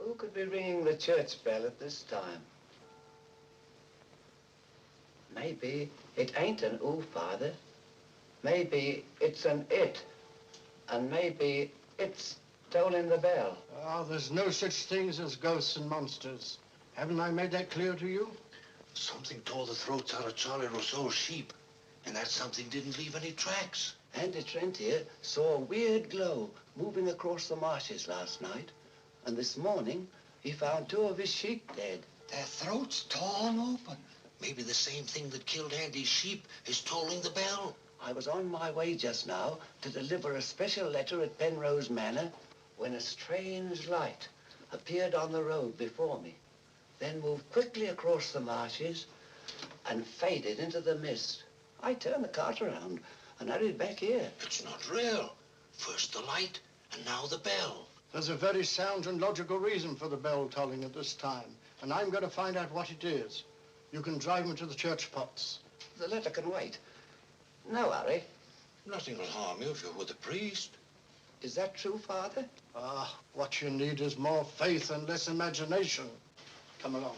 Who could be ringing the church bell at this time? Maybe it ain't an ooh, Father. Maybe it's an it. And maybe it's tolling the bell. Oh, there's no such things as ghosts and monsters. Haven't I made that clear to you? Something tore the throats out of Charlie Rousseau's sheep, and that something didn't leave any tracks. Andy Trent here saw a weird glow moving across the marshes last night. And this morning, he found 2 of his sheep dead. Their throats torn open. Maybe the same thing that killed Andy's sheep is tolling the bell. I was on my way just now to deliver a special letter at Penrose Manor when a strange light appeared on the road before me, then moved quickly across the marshes and faded into the mist. I turned the cart around and hurried back here. It's not real. First the light, and now the bell. There's a very sound and logical reason for the bell tolling at this time, and I'm going to find out what it is. You can drive me to the church pots. The letter can wait. No hurry. Nothing will harm you if you're with the priest. Is that true, Father? Ah, what you need is more faith and less imagination. Come along.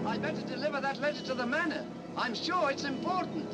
I'd better deliver that letter to the manor. I'm sure it's important.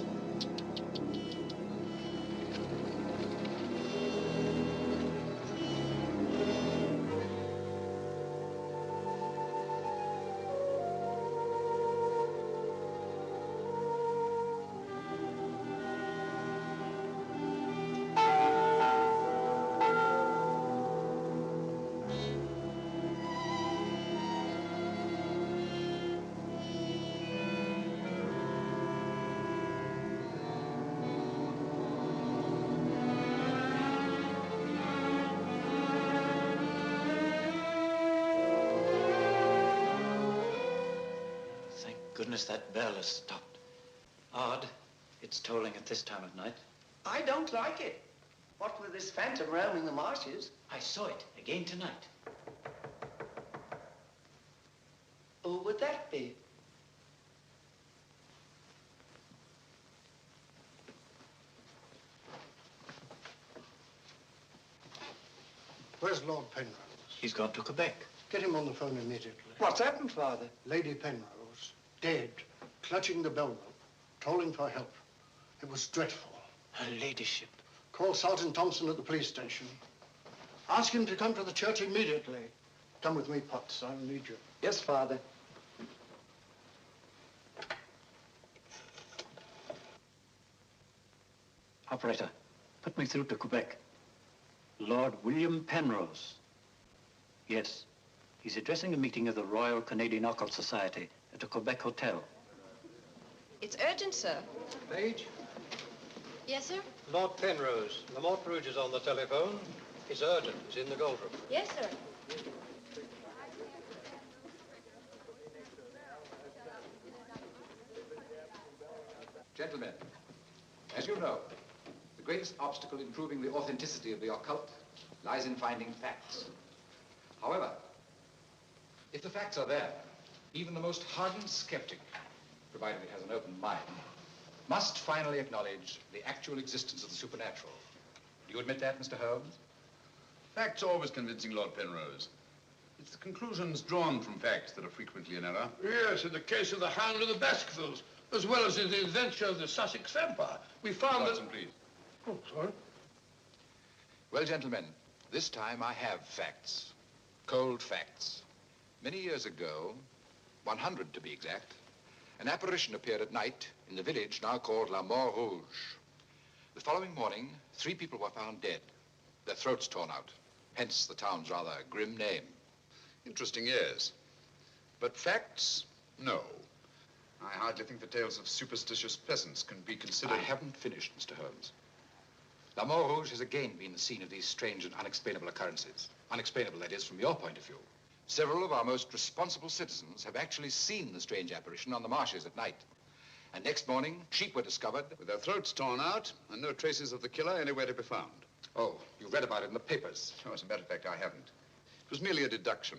Goodness, that bell has stopped. Odd. It's tolling at this time of night. I don't like it. What with this phantom roaming the marshes? I saw it again tonight. Who would that be? Where's Lord Penrose? He's gone to Quebec. Get him on the phone immediately. What's happened, Father? Lady Penrose, dead, clutching the bell rope, tolling for help. It was dreadful. Her ladyship. Call Sergeant Thompson at the police station. Ask him to come to the church immediately. Come with me, Potts. I'll need you. Yes, Father. Operator, put me through to Quebec. Lord William Penrose. Yes, he's addressing a meeting of the Royal Canadian Occult Society at a Quebec hotel. It's urgent, sir. Page? Yes, sir? Lord Penrose. Lamont Rouge is on the telephone. It's urgent. He's in the gold room. Yes, sir. Gentlemen, as you know, the greatest obstacle in proving the authenticity of the occult lies in finding facts. However, if the facts are there, even the most hardened skeptic, provided he has an open mind, must finally acknowledge the actual existence of the supernatural. Do you admit that, Mr. Holmes? Facts are always convincing, Lord Penrose. It's the conclusions drawn from facts that are frequently in error. Yes, in the case of the Hound of the Baskervilles, as well as in the adventure of the Sussex Vampire, we found Watson, please. Oh, sorry. Well, gentlemen, this time I have facts. Cold facts. Many years ago, 100 to be exact, an apparition appeared at night in the village now called La Mort Rouge. The following morning, 3 people were found dead, their throats torn out, hence the town's rather grim name. Interesting, yes. But facts, no. I hardly think the tales of superstitious peasants can be considered... I haven't finished, Mr. Holmes. La Mort Rouge has again been the scene of these strange and unexplainable occurrences. Unexplainable, that is, from your point of view. Several of our most responsible citizens have actually seen the strange apparition on the marshes at night. And next morning, sheep were discovered... with their throats torn out and no traces of the killer anywhere to be found. Oh, you read about it in the papers. Oh, as a matter of fact, I haven't. It was merely a deduction.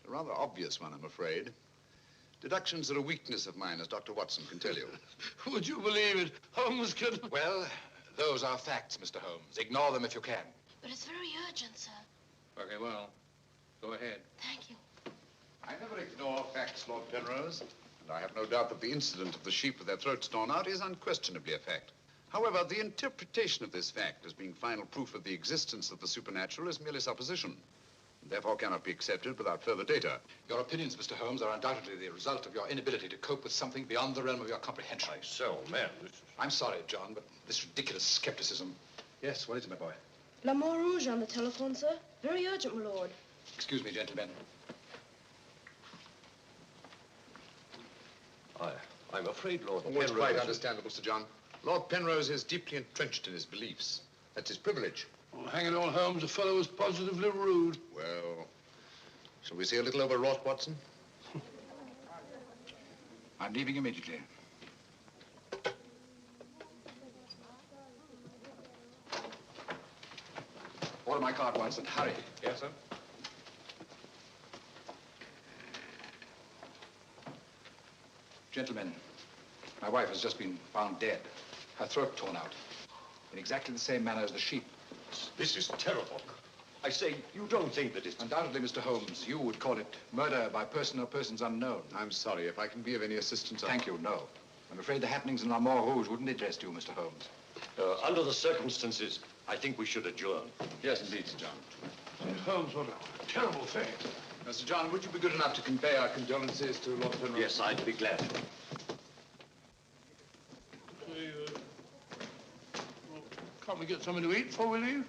A rather obvious one, I'm afraid. Deductions are a weakness of mine, as Dr. Watson can tell you. Would you believe it? Holmes could... Well, those are facts, Mr. Holmes. Ignore them if you can. But it's very urgent, sir. Very well. Go ahead. Thank you. I never ignore facts, Lord Penrose. And I have no doubt that the incident of the sheep with their throats torn out is unquestionably a fact. However, the interpretation of this fact as being final proof of the existence of the supernatural is merely supposition. And therefore cannot be accepted without further data. Your opinions, Mr. Holmes, are undoubtedly the result of your inability to cope with something beyond the realm of your comprehension. man. I'm sorry, John, but this ridiculous skepticism... Yes, what is it, my boy? La Mort Rouge on the telephone, sir. Very urgent, my lord. Excuse me, gentlemen. I'm afraid, Lord Oh, it's quite understandable, Sir John. Lord Penrose is deeply entrenched in his beliefs. That's his privilege. Oh, hang it all, Holmes. The fellow was positively rude. Well, shall we see a little overwrought, Watson? I'm leaving immediately. Order my card, Watson. Hurry. Yes, sir. Gentlemen, my wife has just been found dead. Her throat torn out. In exactly the same manner as the sheep. This is terrible. I say, you don't think that it's... Undoubtedly, Mr. Holmes, you would call it murder by person or persons unknown. I'm sorry. If I can be of any assistance... Thank you, no. I'm afraid the happenings in La Mort Rouge wouldn't interest you, Mr. Holmes. Under the circumstances, I think we should adjourn. Yes, indeed, Sir John. Holmes, what a terrible thing. Now, Sir John, would you be good enough to convey our condolences to Lord Penrose? Yes, I'd be glad. Can't we get something to eat before we leave?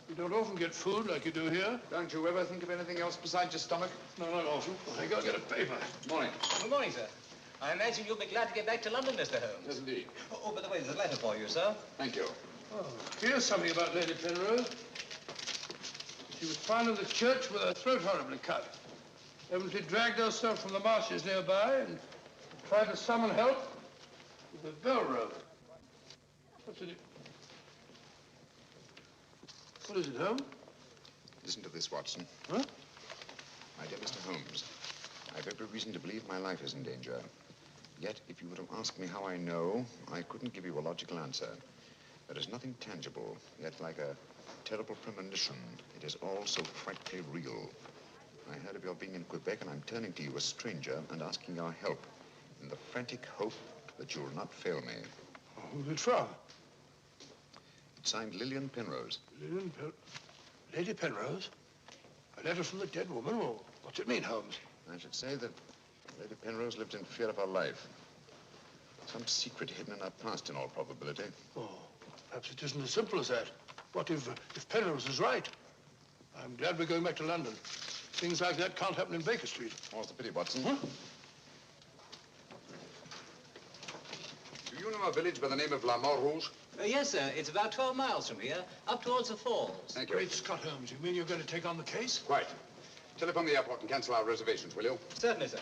We don't often get food like you do here. Don't you ever think of anything else besides your stomach? No, not often. I gotta get a paper. Morning. Good morning, sir. I imagine you'll be glad to get back to London, Mr. Holmes. Yes, indeed. Oh, by the way, there's a letter for you, sir. Thank you. Oh, here's something about Lady Penrose. She was found in the church with her throat horribly cut. Evidently dragged herself from the marshes nearby and tried to summon help with a bell rope. What's it? What is it, Holmes? Listen to this, Watson. Huh? My dear Mr. Holmes, I've every reason to believe my life is in danger. Yet, if you were to ask me how I know, I couldn't give you a logical answer. There is nothing tangible, yet like a terrible premonition. It is all so frightfully real. I heard of your being in Quebec, and I'm turning to you, a stranger, and asking your help in the frantic hope that you'll not fail me. Oh, who's it from? It's signed Lillian Penrose. Lady Penrose? A letter from the dead woman? Well, what's it mean, Holmes? I should say that Lady Penrose lived in fear of her life. Some secret hidden in her past, in all probability. Oh, perhaps it isn't as simple as that. What if Penrose is right? I'm glad we're going back to London. Things like that can't happen in Baker Street. More's the pity, Watson. Huh? Do you know a village by the name of La Rouge? Yes, sir. It's about 12 miles from here, up towards the falls. Thank you. Great Scott, Holmes. You mean you're going to take on the case? Quite. Telephone the airport and cancel our reservations, will you? Certainly, sir.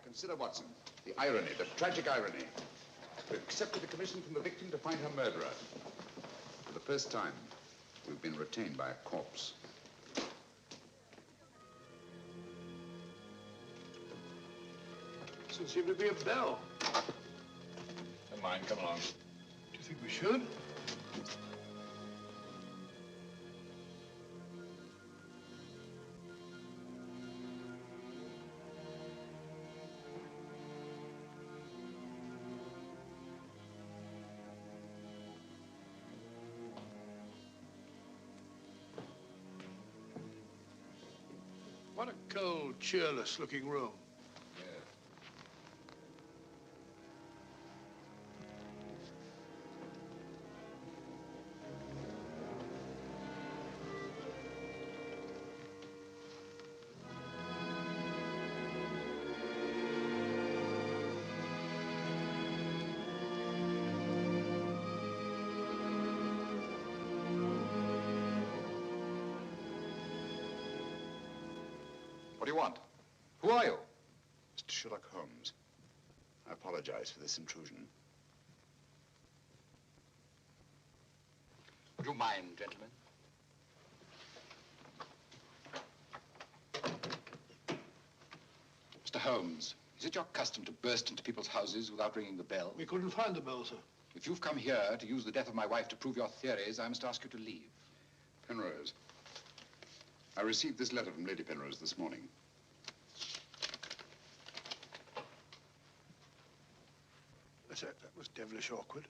Consider, Watson, the irony, the tragic irony. We've accepted a commission from the victim to find her murderer. For the first time, we've been retained by a corpse. Doesn't seem to be a bell. Never mind, come along. Do you think we should? What a cold, cheerless-looking room. What do you want? Who are you? Mr. Sherlock Holmes. I apologize for this intrusion. Would you mind, gentlemen? Mr. Holmes, is it your custom to burst into people's houses without ringing the bell? We couldn't find the bell, sir. If you've come here to use the death of my wife to prove your theories, I must ask you to leave. Penrose. I received this letter from Lady Penrose this morning. That was devilish awkward.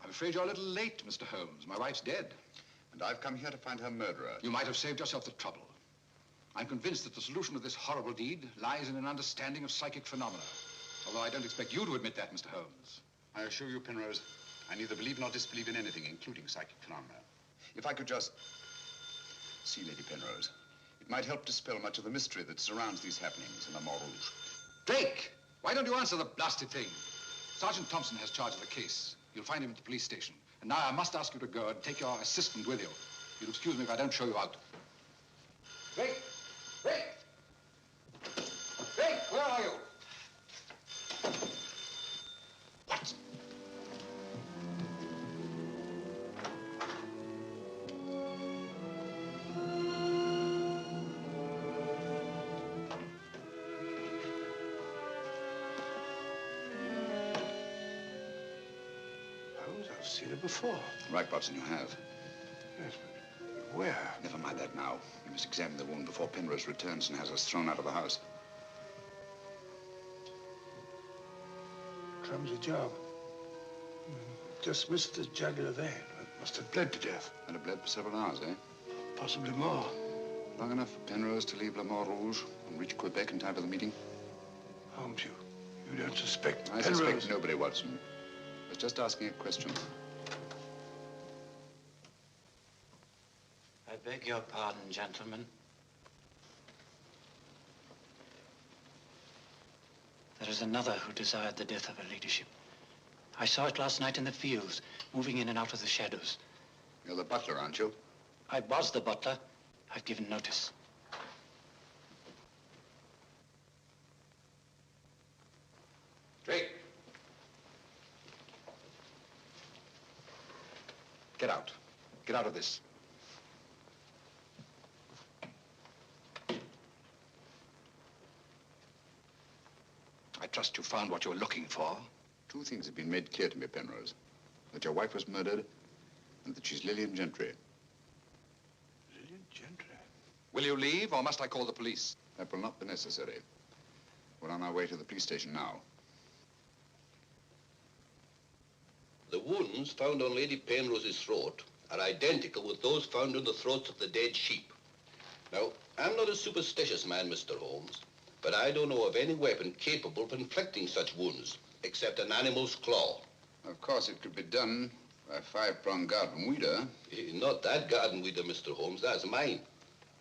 I'm afraid you're a little late, Mr. Holmes. My wife's dead. And I've come here to find her murderer. You might have saved yourself the trouble. I'm convinced that the solution of this horrible deed lies in an understanding of psychic phenomena. Although I don't expect you to admit that, Mr. Holmes. I assure you, Penrose, I neither believe nor disbelieve in anything, including psychic phenomena. If I could just see Lady Penrose, it might help dispel much of the mystery that surrounds these happenings in the Rouge. Drake! Why don't you answer the blasted thing? Sergeant Thompson has charge of the case. You'll find him at the police station. And now I must ask you to go and take your assistant with you. You'll excuse me if I don't show you out. Drake! Drake! Drake, where are you? What? Holmes, I've seen it before. Right, Watson, you have. Yes, but where? Never mind that now. We must examine the wound before Penrose returns and has us thrown out of the house. Clumsy job. Just missed the jugular vein. It must have bled to death. And it bled for several hours, eh? Possibly more. Long enough for Penrose to leave Le Rouge and reach Quebec in time for the meeting? Holmes, you don't suspect I Penrose? suspect nobody, Watson. I was just asking a question. I beg your pardon, gentlemen. There is another who desired the death of her ladyship. I saw it last night in the fields, moving in and out of the shadows. You're the butler, aren't you? I was the butler. I've given notice. Drake! Get out. Get out of this. found what you were looking for? Two things have been made clear to me, Penrose. That your wife was murdered and that she's Lillian Gentry. Lillian Gentry? Will you leave, or must I call the police? That will not be necessary. We're on our way to the police station now. The wounds found on Lady Penrose's throat are identical with those found on the throats of the dead sheep. Now, I'm not a superstitious man, Mr. Holmes, but I don't know of any weapon capable of inflicting such wounds, except an animal's claw. Of course, it could be done by a five-pronged garden weeder. Not that garden weeder, Mr. Holmes. That's mine.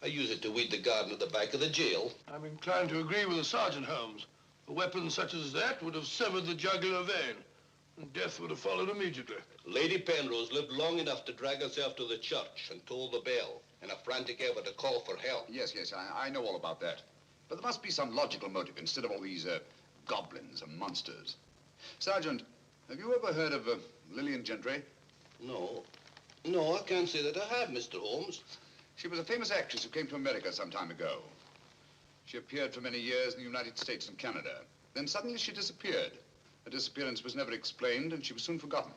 I use it to weed the garden at the back of the jail. I'm inclined to agree with the Sergeant, Holmes. A weapon such as that would have severed the jugular vein, and death would have followed immediately. Lady Penrose lived long enough to drag herself to the church and toll the bell in a frantic effort to call for help. Yes, I know all about that. But there must be some logical motive instead of all these goblins and monsters. Sergeant, have you ever heard of Lillian Gentry? No, I can't say that I have, Mr. Holmes. She was a famous actress who came to America some time ago. She appeared for many years in the United States and Canada. Then suddenly she disappeared. Her disappearance was never explained, and she was soon forgotten.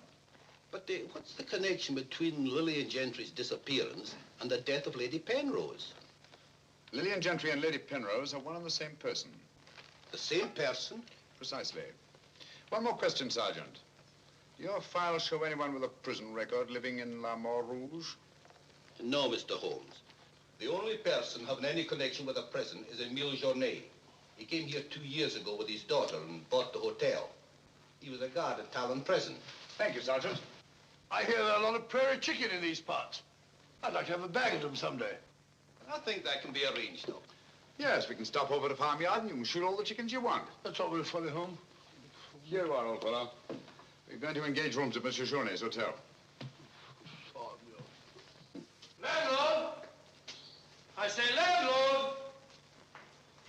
But what's the connection between Lillian Gentry's disappearance and the death of Lady Penrose? Lillian Gentry and Lady Penrose are one and the same person. The same person? Precisely. One more question, Sergeant. Do your files show anyone with a prison record living in La Mort Rouge? No, Mr. Holmes. The only person having any connection with a prison is Emile Journet. He came here 2 years ago with his daughter and bought the hotel. He was a guard at Talon Prison. Thank you, Sergeant. I hear there are a lot of prairie chicken in these parts. I'd like to have a bag of them someday. I think that can be arranged, though. Yes, we can stop over to farmyard and you can shoot all the chickens you want. That's all very funny, Holmes. Here you are, old fellow. We're going to engage rooms at Monsieur Journet's hotel. Landlord! I say landlord!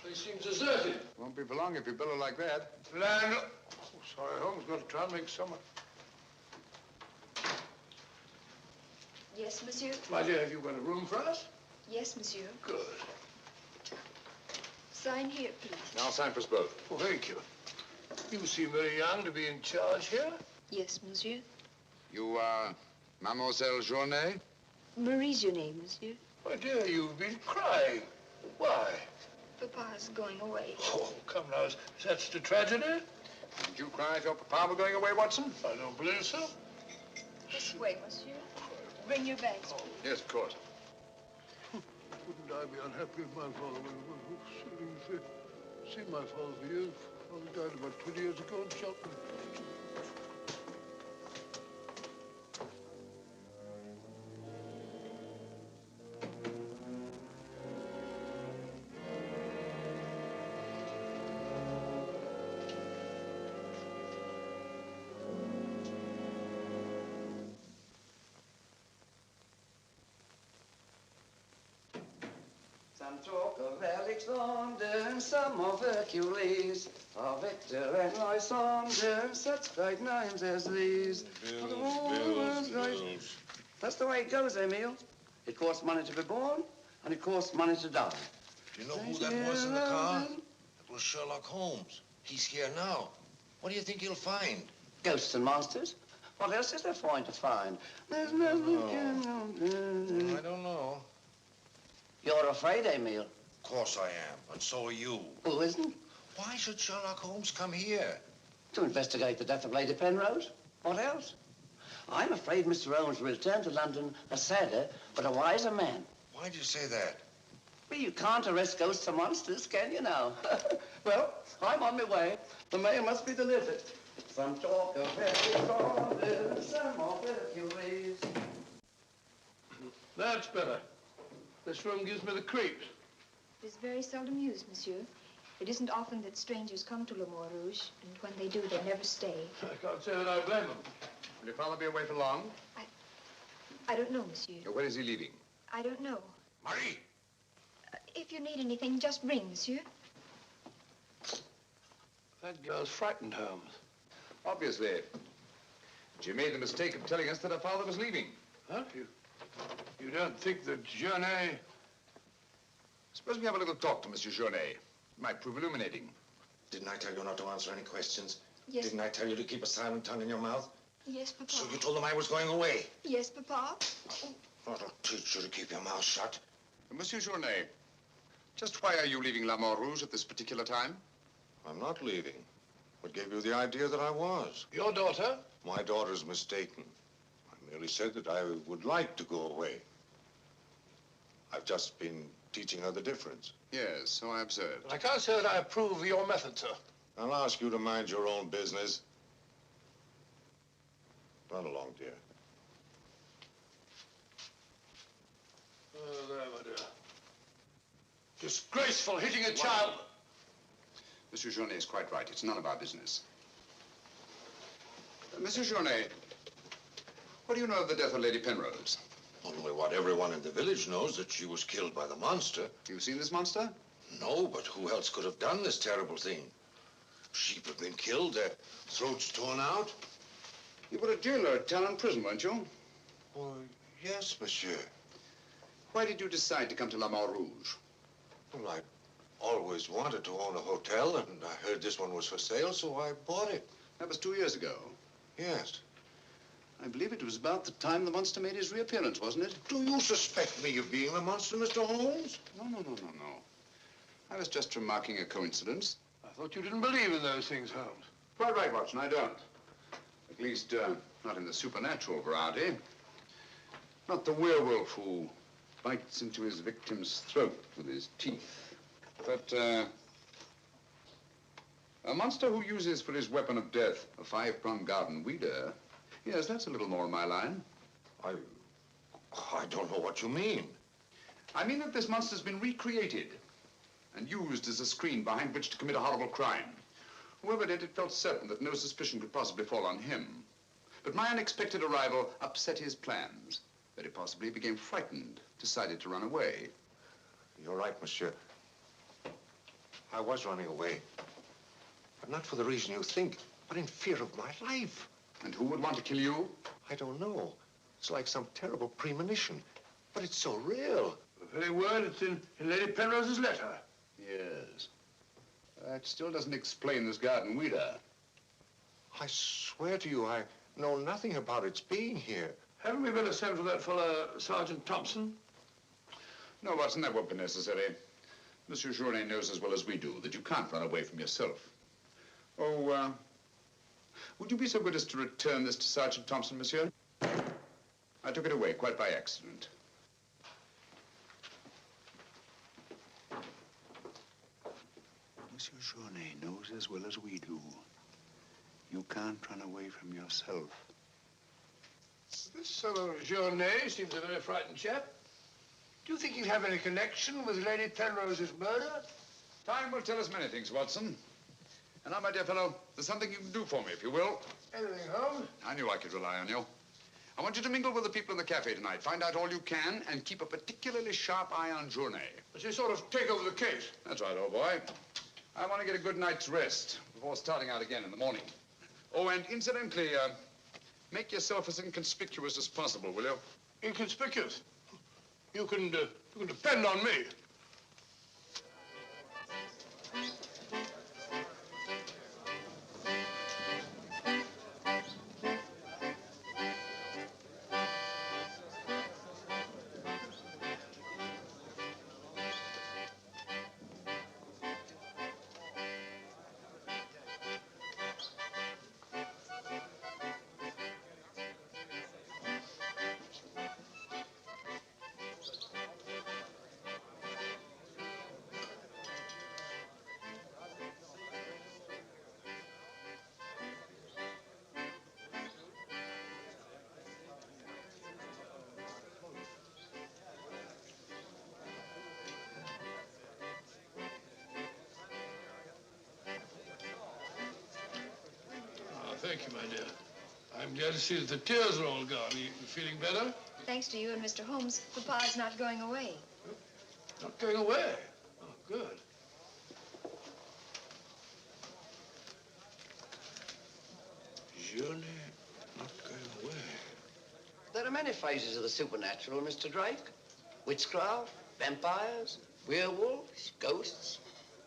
Place seems deserted. Won't be for long if you bellow like that. Landlord! Oh, sorry, Holmes. Got to try and make summer. Yes, monsieur? My dear, have you got a room for us? Yes, monsieur. Good. Sign here, please. I'll sign for us both. Oh, thank you. You seem very young to be in charge here. Yes, monsieur. You are Mademoiselle Journet? Marie's your name, monsieur. My dear, you've been crying. Why? Papa's going away. Oh, come now. Is that such a tragedy? Did you cry if your papa were going away, Watson? I don't believe so. This way, monsieur. Bring your bags, please. Yes, of course. Wouldn't I be unhappy if my father were see my father for years? Father died about 20 years ago in Cheltenham. Some talk of Alexander and some of Hercules, of Victor and Lysander, such great names as these. Bills. That's the way it goes, Emile. It costs money to be born, and it costs money to die. Do you know who that was in the car? It was Sherlock Holmes. He's here now. What do you think he'll find? Ghosts and monsters. What else is there for him to find? There's nothing. I don't know. You're afraid, Emile? Of course I am, and so are you. Who isn't? Why should Sherlock Holmes come here? To investigate the death of Lady Penrose. What else? I'm afraid Mr. Holmes will return to London a sadder, but a wiser man. Why do you say that? Well, you can't arrest ghosts and monsters, can you now? Well, I'm on my way. The mail must be delivered. Some talk of Hercules, some of Hercules. That's better. This room gives me the creeps. It is very seldom used, monsieur. It isn't often that strangers come to Le Mort Rouge, and when they do, they never stay. I can't say that I blame them. Will your father be away for long? I don't know, monsieur. When is he leaving? I don't know. Marie! If you need anything, just ring, monsieur. That girl's frightened, Holmes. Obviously. She made the mistake of telling us that her father was leaving. Huh? You don't think that Journet... Suppose we have a little talk to Monsieur Journet. It might prove illuminating. Didn't I tell you not to answer any questions? Yes. Didn't I tell you to keep a silent tongue in your mouth? Yes, Papa. So you told them I was going away? Yes, Papa. That'll teach you to keep your mouth shut. Monsieur Journet, just why are you leaving La Mort Rouge at this particular time? I'm not leaving. What gave you the idea that I was? Your daughter? My daughter's mistaken. I merely said that I would like to go away. I've just been teaching her the difference. Yes, so I observed. I can't say that I approve of your method, sir. I'll ask you to mind your own business. Run along, dear. Oh, there, my dear. Disgraceful, hitting a child. Monsieur Journet is quite right. It's none of our business. Monsieur Journet, what do you know of the death of Lady Penrose? Only what everyone in the village knows, that she was killed by the monster. You've seen this monster? No, but who else could have done this terrible thing? Sheep have been killed, their throats torn out. You were a jailer at Talon Prison, weren't you? Oh, yes, monsieur. Why did you decide to come to La Mort Rouge? Well, I always wanted to own a hotel, and I heard this one was for sale, so I bought it. That was 2 years ago. Yes. I believe it was about the time the monster made his reappearance, wasn't it? Do you suspect me of being the monster, Mr. Holmes? No. I was just remarking a coincidence. I thought you didn't believe in those things, Holmes. Quite right, Watson, I don't. At least, not in the supernatural variety. Not the werewolf who bites into his victim's throat with his teeth. But, a monster who uses for his weapon of death a 5-pronged garden weeder, yes, that's a little more in my line. I don't know what you mean. I mean that this monster's been recreated and used as a screen behind which to commit a horrible crime. Whoever did it felt certain that no suspicion could possibly fall on him. But my unexpected arrival upset his plans. Very possibly he became frightened, decided to run away. You're right, monsieur. I was running away. But not for the reason you think, but in fear of my life. And who would want to kill you? I don't know. It's like some terrible premonition. But it's so real. The very word it's in Lady Penrose's letter. Yes. That still doesn't explain this garden weeder. I swear to you, I know nothing about its being here. Haven't we better send for that fellow, Sergeant Thompson? No, Watson, that won't be necessary. Monsieur Journet knows as well as we do that you can't run away from yourself. Oh, would you be so good as to return this to Sergeant Thompson, monsieur? I took it away quite by accident. Monsieur Journet knows as well as we do. You can't run away from yourself. This fellow Journet seems a very frightened chap. Do you think he'll have any connection with Lady Penrose's murder? Time will tell us many things, Watson. And now, my dear fellow, there's something you can do for me, if you will. Anything, Holmes? I knew I could rely on you. I want you to mingle with the people in the cafe tonight. Find out all you can and keep a particularly sharp eye on Journet. Does he sort of take over the case? That's right, old boy. I want to get a good night's rest before starting out again in the morning. Oh, and incidentally, make yourself as inconspicuous as possible, will you? Inconspicuous? You can depend on me. Thank you, my dear. I'm glad to see that the tears are all gone. Are you feeling better? Thanks to you and Mr. Holmes, Papa's not going away. Not going away? Oh, good. Journet not going away. There are many phases of the supernatural, Mr. Drake. Witchcraft, vampires, werewolves, ghosts,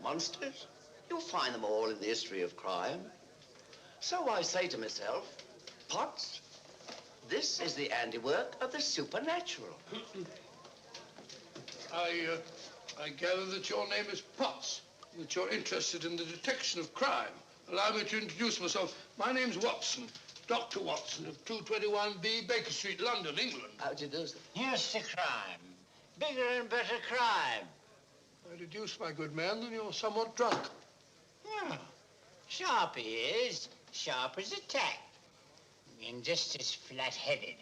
monsters. You'll find them all in the history of crime. So I say to myself, Potts, this is the handiwork of the supernatural. I gather that your name is Potts, that you're interested in the detection of crime. Allow me to introduce myself. My name's Watson, Dr. Watson of 221B Baker Street, London, England. How do you do, sir? Here's the crime. Bigger and better crime. I deduce, my good man, that you're somewhat drunk. Yeah. Sharp he is, sharp as a tack, and just as flat-headed.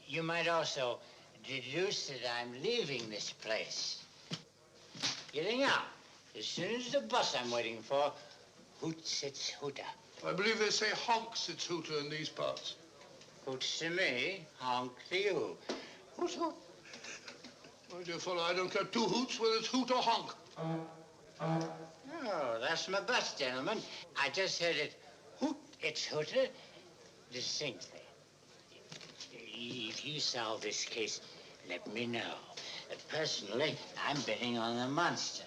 You might also deduce that I'm leaving this place. Getting out as soon as the bus I'm waiting for hoots its hooter. I believe they say honks its hooter in these parts. Hoots to me, honk to you. Hoot, hoot. My dear fellow, I don't care two hoots whether it's hoot or honk. Oh, that's my bus, gentlemen. I just heard it hoot its hooter distinctly. If you solve this case, let me know. Personally, I'm betting on the monster.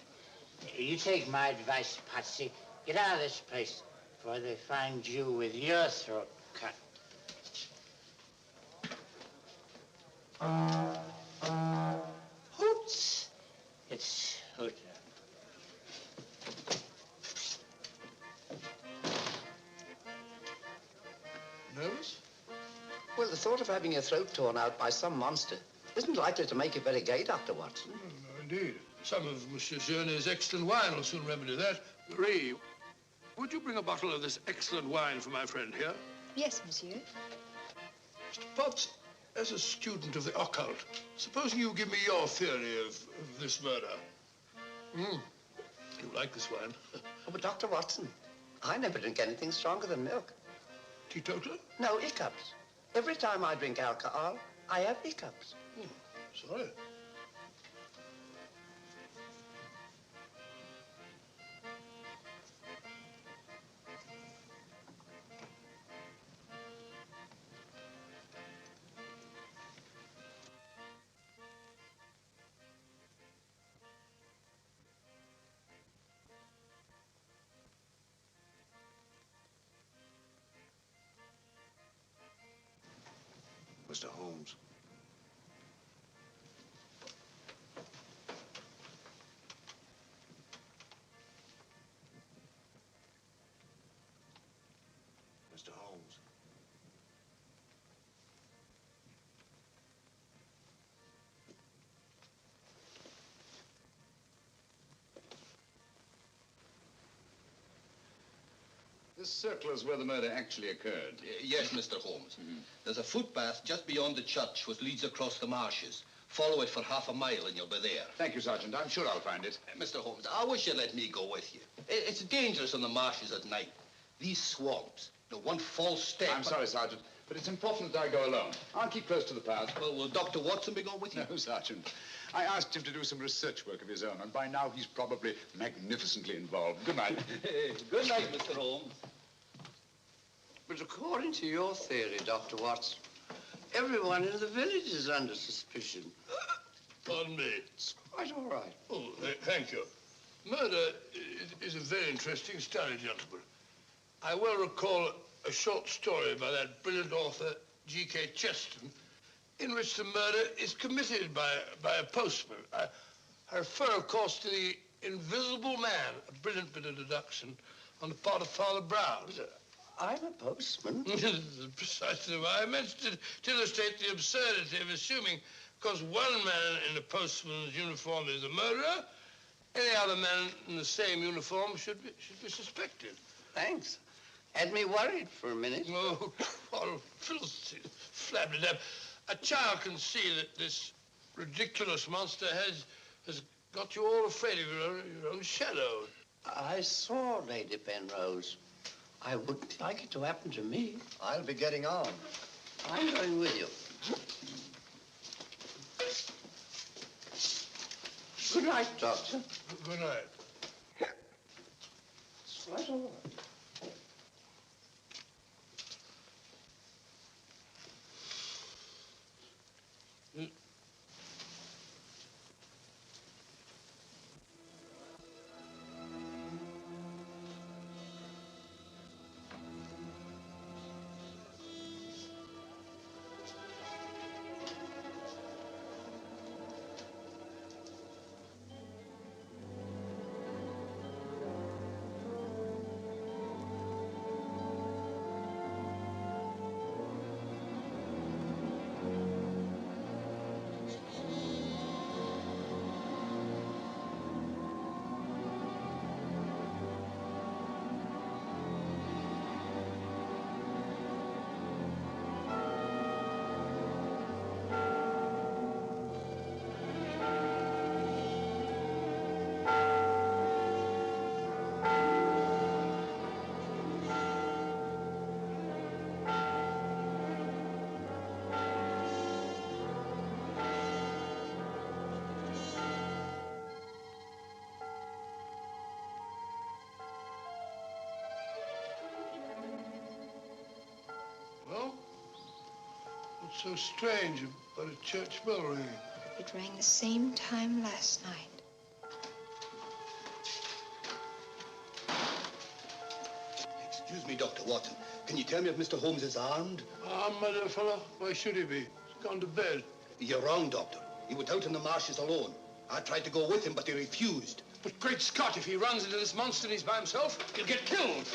You take my advice, Patsy. Get out of this place before they find you with your throat cut. Hoots its hooter. Nervous? Well, the thought of having your throat torn out by some monster isn't likely to make you very gay, Dr. Watson. No, indeed. Some of Monsieur Journet's excellent wine will soon remedy that. Marie, would you bring a bottle of this excellent wine for my friend here? Yes, monsieur. Mr. Potts, as a student of the occult, supposing you give me your theory of this murder. You like this wine? Oh, but Dr. Watson, I never drink anything stronger than milk. Teetotaler? No, hiccups. Every time I drink alcohol, I have hiccups. Sorry. Mr. Holmes. Mr. Holmes. This circle is where the murder actually occurred. Yes, Mr. Holmes. There's a footpath just beyond the church which leads across the marshes. Follow it for half a mile and you'll be there. Thank you, Sergeant. I'm sure I'll find it. Mr. Holmes, I wish you'd let me go with you. It's dangerous in the marshes at night. These swamps, one false step... I'm sorry, Sergeant, but it's important that I go alone. I'll keep close to the path. Well, will Dr. Watson be going with you? No, Sergeant. I asked him to do some research work of his own, and by now he's probably magnificently involved. Good night. Good night, Mr. Holmes. But according to your theory, Dr. Watson, everyone in the village is under suspicion. Pardon me. It's quite all right. Oh, thank you. Murder is a very interesting study, gentlemen. I well recall a short story by that brilliant author, G.K. Chesterton, in which the murder is committed by a postman. I refer, of course, to The Invisible Man, a brilliant bit of deduction on the part of Father Brown. I'm a postman. Precisely why I mentioned it, to illustrate the absurdity of assuming because one man in a postman's uniform is a murderer, any other man in the same uniform should be suspected. Thanks. Had me worried for a minute. Oh, Philistine, flabbergab. A child can see that this ridiculous monster has got you all afraid of your own shadow. I saw Lady Penrose. I wouldn't like it to happen to me. I'll be getting on. I'm going with you. Good night, Doctor. Good night. It's quite all right. What's so strange about a church bell ringing? It rang the same time last night. Excuse me, Dr. Watson. Can you tell me if Mr. Holmes is armed? Armed, my dear fellow? Why should he be? He's gone to bed. You're wrong, Doctor. He went out in the marshes alone. I tried to go with him, but he refused. But great Scott, if he runs into this monster and he's by himself, he'll get killed.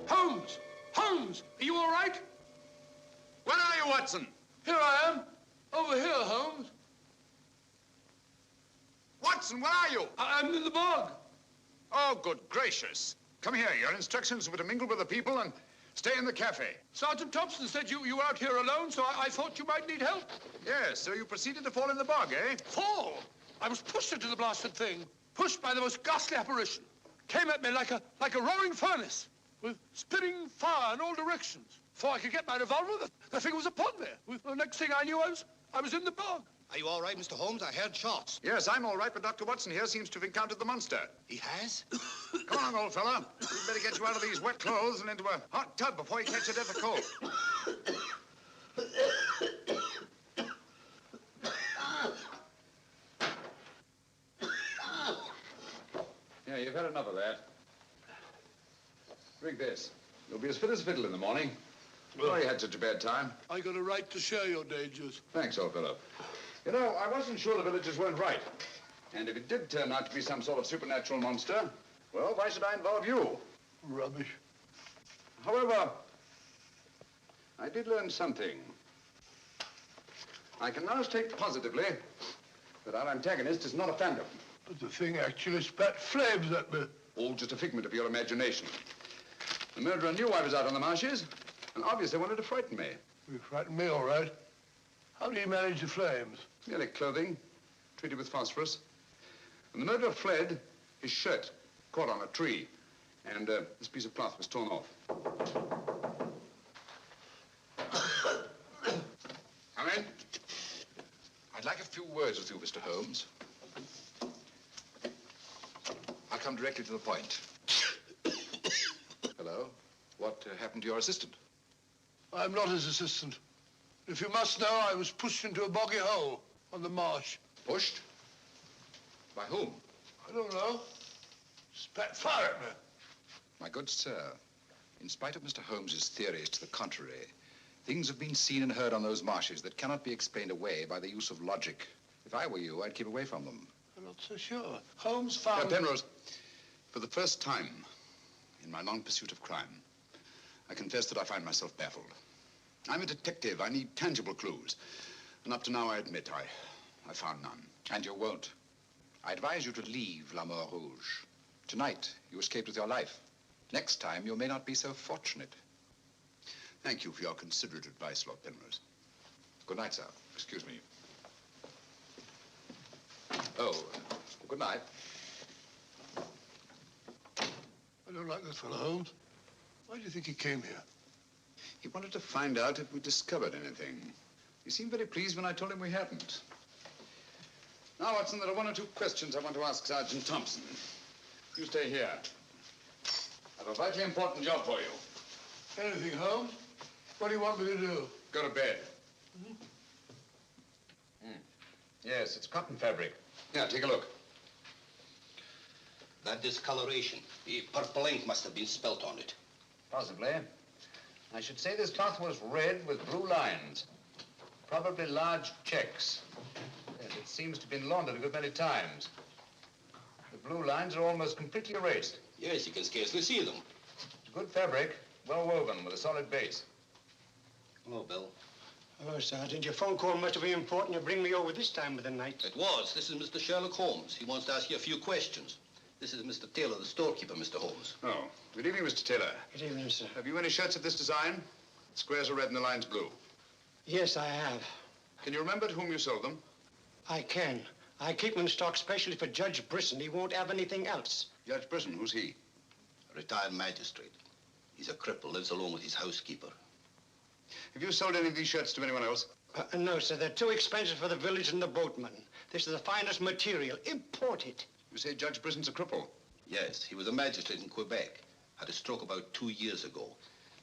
Holmes! Holmes! Are you all right? Where are you, Watson? Here I am. Over here, Holmes. Watson, where are you? I'm in the bog. Oh, good gracious. Come here. Your instructions were to mingle with the people and stay in the cafe. Sergeant Thompson said you were out here alone, so I thought you might need help. Yes, so you proceeded to fall in the bog, eh? Fall? I was pushed into the blasted thing. Pushed by the most ghastly apparition. Came at me like a roaring furnace, with spitting fire in all directions. Before I could get my revolver, the thing was upon me. The next thing I knew, I was in the bog. Are you all right, Mr. Holmes? I heard shots. Yes, I'm all right, but Dr. Watson here seems to have encountered the monster. He has? Come along, old fella. We'd better get you out of these wet clothes and into a hot tub before you catch a death of cold. Yeah, you've had enough of that. Drink this. You'll be as fit as a fiddle in the morning. Well, you had such a bad time. I got a right to share your dangers. Thanks, old fellow. You know, I wasn't sure the villagers weren't right. And if it did turn out to be some sort of supernatural monster, well, why should I involve you? Rubbish. However, I did learn something. I can now state positively that our antagonist is not a phantom. But the thing actually spat flames at me. All just a figment of your imagination. The murderer knew I was out on the marshes and obviously wanted to frighten me. You frightened me, all right. How do you manage the flames? Merely clothing, treated with phosphorus. When the murderer fled, his shirt caught on a tree, and this piece of cloth was torn off. Come in. I'd like a few words with you, Mr. Holmes. I'll come directly to the point. Hello. What happened to your assistant? I'm not his assistant. If you must know, I was pushed into a boggy hole on the marsh. Pushed? By whom? I don't know. Spat fire at me. My good sir, in spite of Mr. Holmes's theories to the contrary, things have been seen and heard on those marshes that cannot be explained away by the use of logic. If I were you, I'd keep away from them. I'm not so sure. Holmes found... Penrose, for the first time in my long pursuit of crime, I confess that I find myself baffled. I'm a detective. I need tangible clues. And up to now, I admit, I found none. And you won't. I advise you to leave La Mort Rouge. Tonight, you escaped with your life. Next time, you may not be so fortunate. Thank you for your considerate advice, Lord Penrose. Good night, sir. Excuse me. Oh, good night. I don't like this fellow, Holmes. Why do you think he came here? He wanted to find out if we discovered anything. He seemed very pleased when I told him we hadn't. Now, Watson, there are one or two questions I want to ask Sergeant Thompson. You stay here. I have a vitally important job for you. Anything, Holmes? What do you want me to do? Go to bed. Yes, it's cotton fabric. Yeah, take a look. That discoloration, the purple ink must have been spelt on it. Possibly. I should say this cloth was red with blue lines. Probably large checks. Yes, it seems to have been laundered a good many times. The blue lines are almost completely erased. Yes, you can scarcely see them. Good fabric, well woven with a solid base. Hello, Bill. Hello, Sergeant. Your phone call must have been important. You bring me over this time of the night. It was. This is Mr. Sherlock Holmes. He wants to ask you a few questions. This is Mr. Taylor, the storekeeper, Mr. Holmes. Oh, good evening, Mr. Taylor. Good evening, sir. Have you any shirts of this design? The squares are red and the lines blue. Yes, I have. Can you remember to whom you sold them? I can. I keep them in stock specially for Judge Brisson. He won't have anything else. Judge Brisson, who's he? A retired magistrate. He's a cripple, lives alone with his housekeeper. Have you sold any of these shirts to anyone else? No, sir. They're too expensive for the village and the boatmen. This is the finest material, imported. You say Judge Brisson's a cripple? Yes, he was a magistrate in Quebec. Had a stroke about 2 years ago.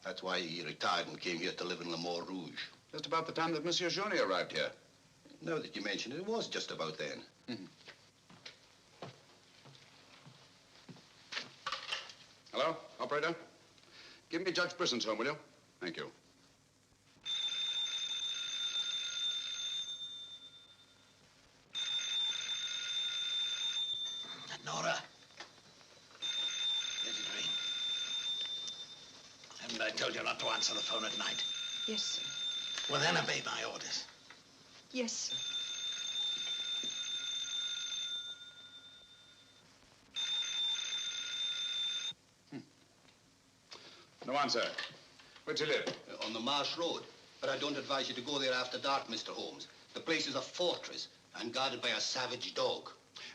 That's why he retired and came here to live in Le Mort Rouge. Just about the time that Monsieur Journey arrived here. Now that you mention it, it was just about then. Hello, operator? Give me Judge Brisson's home, will you? Thank you. Nora. Let it ring. Haven't I told you not to answer the phone at night? Yes, sir. Well, then obey my orders. Yes, sir. No answer. Where'd you live? On the Marsh Road. But I don't advise you to go there after dark, Mr. Holmes. The place is a fortress and guarded by a savage dog.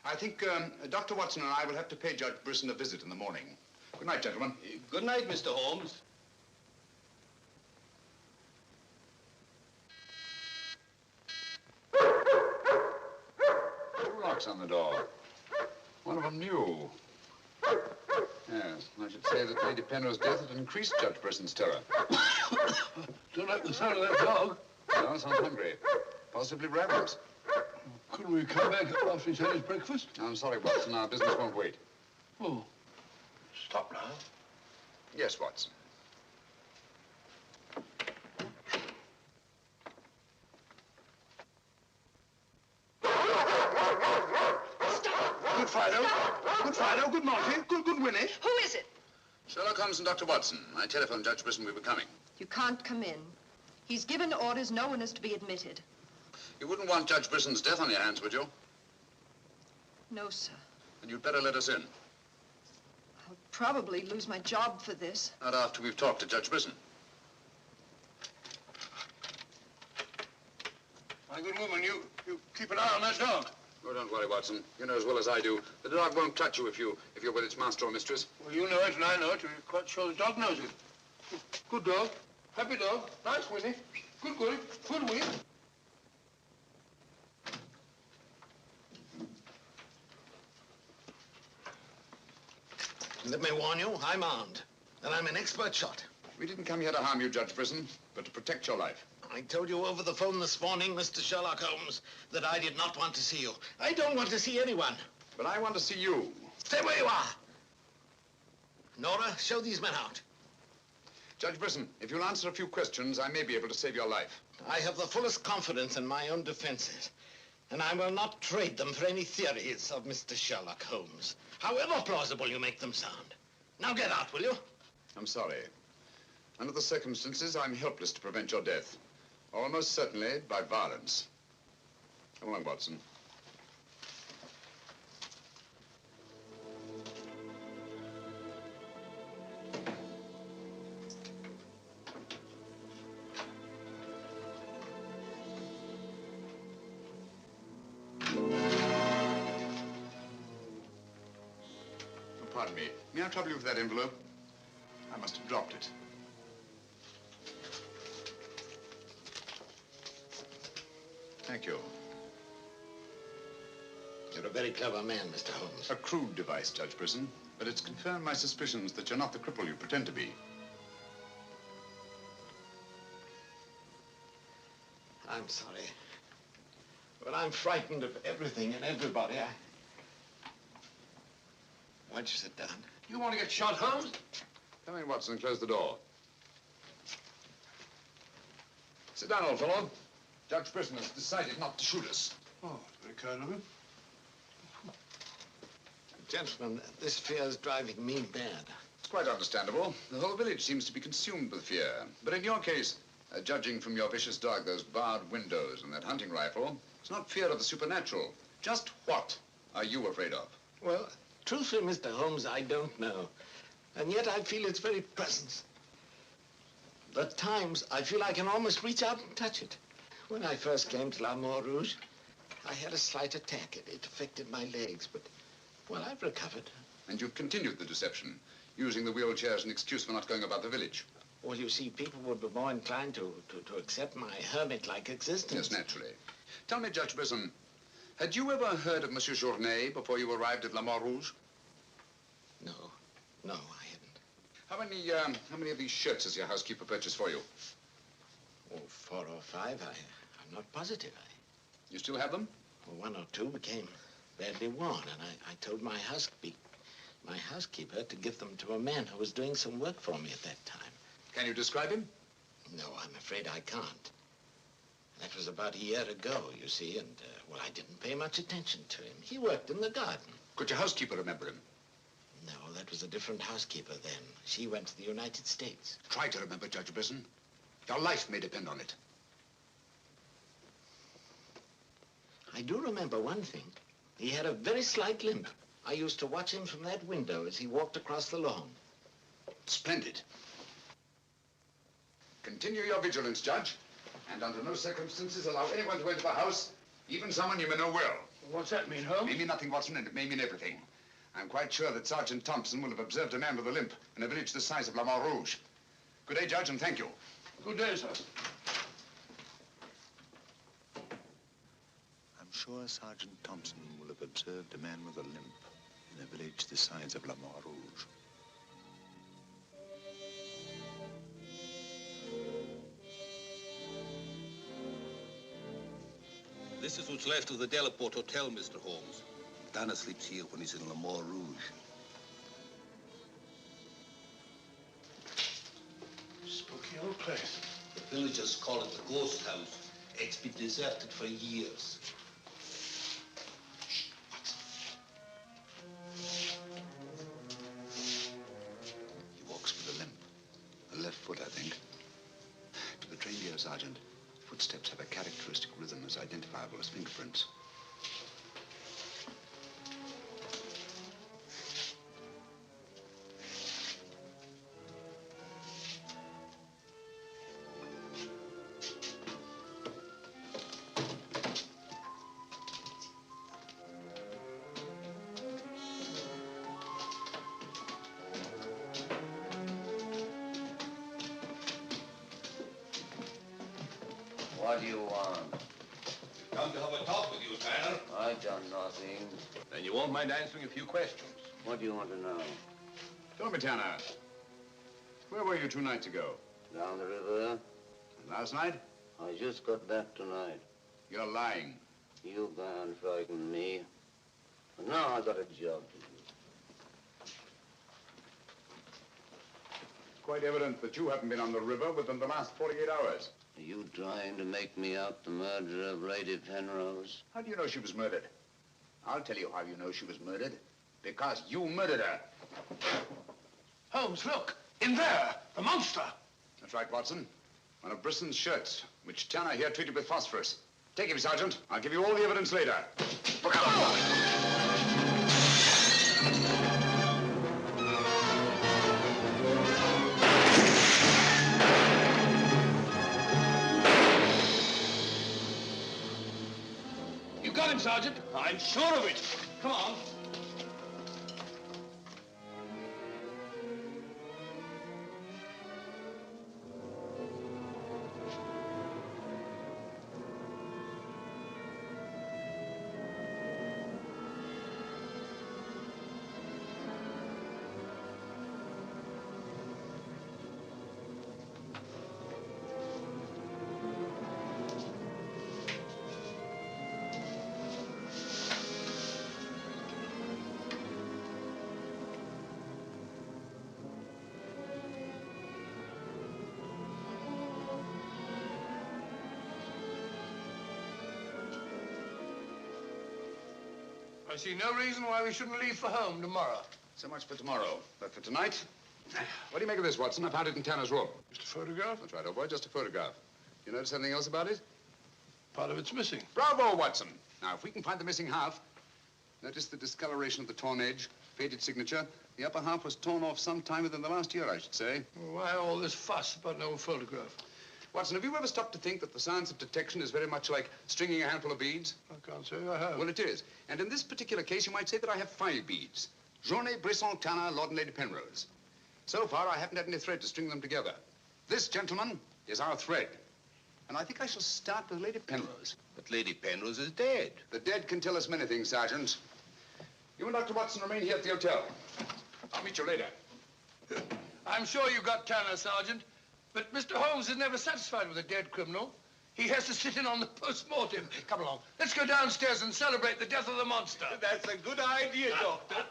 I think Dr. Watson and I will have to pay Judge Brisson a visit in the morning. Good night, gentlemen. Good night, Mr. Holmes. Two locks on the door. One of them new. Yes, I should say that Lady Penrose's death had increased Judge Brisson's terror. Don't like the sound of that dog. No, sounds hungry. Possibly ravenous. Couldn't we come back after he's had his breakfast? I'm sorry, Watson. Our business won't wait. Oh, stop now. Yes, Watson. Good Fido. Good Fido. Good Monty. Good Winnie. Who is it? Sherlock Holmes and Dr. Watson. I telephoned Judge Brisson we were coming. You can't come in. He's given orders no one is to be admitted. You wouldn't want Judge Brisson's death on your hands, would you? No, sir. And you'd better let us in. I'll probably lose my job for this. Not after we've talked to Judge Brisson. My good woman, you keep an eye on that dog. Oh, don't worry, Watson. You know as well as I do. The dog won't touch you if you're with its master or mistress. Well, you know it and I know it. You're quite sure the dog knows it. Good dog. Happy dog. Nice, Winnie. Good Winnie. Good Winnie. Let me warn you, I'm armed. And I'm an expert shot. We didn't come here to harm you, Judge Brisson, but to protect your life. I told you over the phone this morning, Mr. Sherlock Holmes, that I did not want to see you. I don't want to see anyone. But I want to see you. Stay where you are. Nora, show these men out. Judge Brisson, if you'll answer a few questions, I may be able to save your life. I have the fullest confidence in my own defenses, and I will not trade them for any theories of Mr. Sherlock Holmes, however plausible you make them sound. Now get out, will you? I'm sorry. Under the circumstances, I'm helpless to prevent your death. Almost certainly by violence. Come along, Watson. Pardon me. May I trouble you with that envelope? I must have dropped it. Thank you. You're a very clever man, Mr. Holmes. A crude device, Judge Brisson. But it's confirmed my suspicions that you're not the cripple you pretend to be. I'm sorry. But I'm frightened of everything and everybody. Why'd you sit down? You want to get shot, Holmes? Come in, Watson, and close the door. Sit down, old fellow. Judge Brisson has decided not to shoot us. Oh, very kind of him. Gentlemen, this fear is driving me mad. It's quite understandable. The whole village seems to be consumed with fear. But in your case, judging from your vicious dog, those barred windows, and that hunting rifle, it's not fear of the supernatural. Just what are you afraid of? Well, truthfully, Mr. Holmes, I don't know. And yet I feel its very presence. At times, I feel I can almost reach out and touch it. When I first came to La Rouge, I had a slight attack. It affected my legs, but, well, I've recovered. And you've continued the deception, using the wheelchair as an excuse for not going about the village. Well, you see, people would be more inclined to accept my hermit-like existence. Yes, naturally. Tell me, Judge Brisson, had you ever heard of Monsieur Journet before you arrived at La Rouge? No, I hadn't. How many of these shirts has your housekeeper purchased for you? Oh, 4 or 5. I'm not positive. You still have them? Well, 1 or 2 became badly worn, and I told my housekeeper to give them to a man who was doing some work for me at that time. Can you describe him? No, I'm afraid I can't. That was about a year ago, you see, and, well, I didn't pay much attention to him. He worked in the garden. Could your housekeeper remember him? No, that was a different housekeeper then. She went to the United States. Try to remember, Judge Brisson. Your life may depend on it. I do remember one thing. He had a very slight limp. I used to watch him from that window as he walked across the lawn. Splendid. Continue your vigilance, Judge, and under no circumstances allow anyone to enter the house, even someone you may know well. What's that mean, Holmes? It may mean nothing, Watson, and it may mean everything. I'm quite sure that Sergeant Thompson will have observed a man with a limp in a village the size of La Rouge. Good day, Judge, and thank you. Good day, sir. I'm sure Sergeant Thompson will have observed a man with a limp in a village the size of La Rouge. This is what's left of the Delaport Hotel, Mr. Holmes. Dana sleeps here when he's in La Rouge. Spooky old place. The villagers call it the ghost house. It's been deserted for years. He walks with a limp. A left foot, I think. To the trained ear, Sergeant, footsteps have a characteristic rhythm as identifiable as fingerprints. What do you want? We've come to have a talk with you, Tanner. I've done nothing. Then you won't mind answering a few questions. What do you want to know? Tell me, Tanner, where were you 2 nights ago? Down the river. And last night? I just got back tonight. You're lying. You can't frighten me. But now I got a job to do. It's quite evident that you haven't been on the river within the last 48 hours. Are you trying to make me out the murderer of Lady Penrose? How do you know she was murdered? I'll tell you how you know she was murdered. Because you murdered her. Holmes, look! In there! The monster! That's right, Watson. One of Brisson's shirts, which Tanner here treated with phosphorus. Take him, Sergeant. I'll give you all the evidence later. Look out! You got him, Sergeant. I'm sure of it. Come on. see no reason why we shouldn't leave for home tomorrow. So much for tomorrow. But for tonight, what do you make of this, Watson? I found it in Tanner's room. Just a photograph? That's right, old boy, just a photograph. You notice anything else about it? Part of it's missing. Bravo, Watson. Now, if we can find the missing half, notice the discoloration of the torn edge, faded signature. The upper half was torn off sometime within the last year, I should say. Well, why all this fuss about an old photograph? Watson, have you ever stopped to think that the science of detection is very much like stringing a handful of beads? I can't say I have. Well, it is. And in this particular case, you might say that I have 5 beads. Journée, Brisson, Tanner, Lord and Lady Penrose. So far, I haven't had any thread to string them together. This, gentlemen, is our thread. And I think I shall start with Lady Penrose. But Lady Penrose is dead. The dead can tell us many things, Sergeant. You and Dr. Watson remain here at the hotel. I'll meet you later. I'm sure you got Tanner, Sergeant. But Mr. Holmes is never satisfied with a dead criminal. He has to sit in on the post-mortem. Come along. Let's go downstairs and celebrate the death of the monster. That's a good idea, Doctor.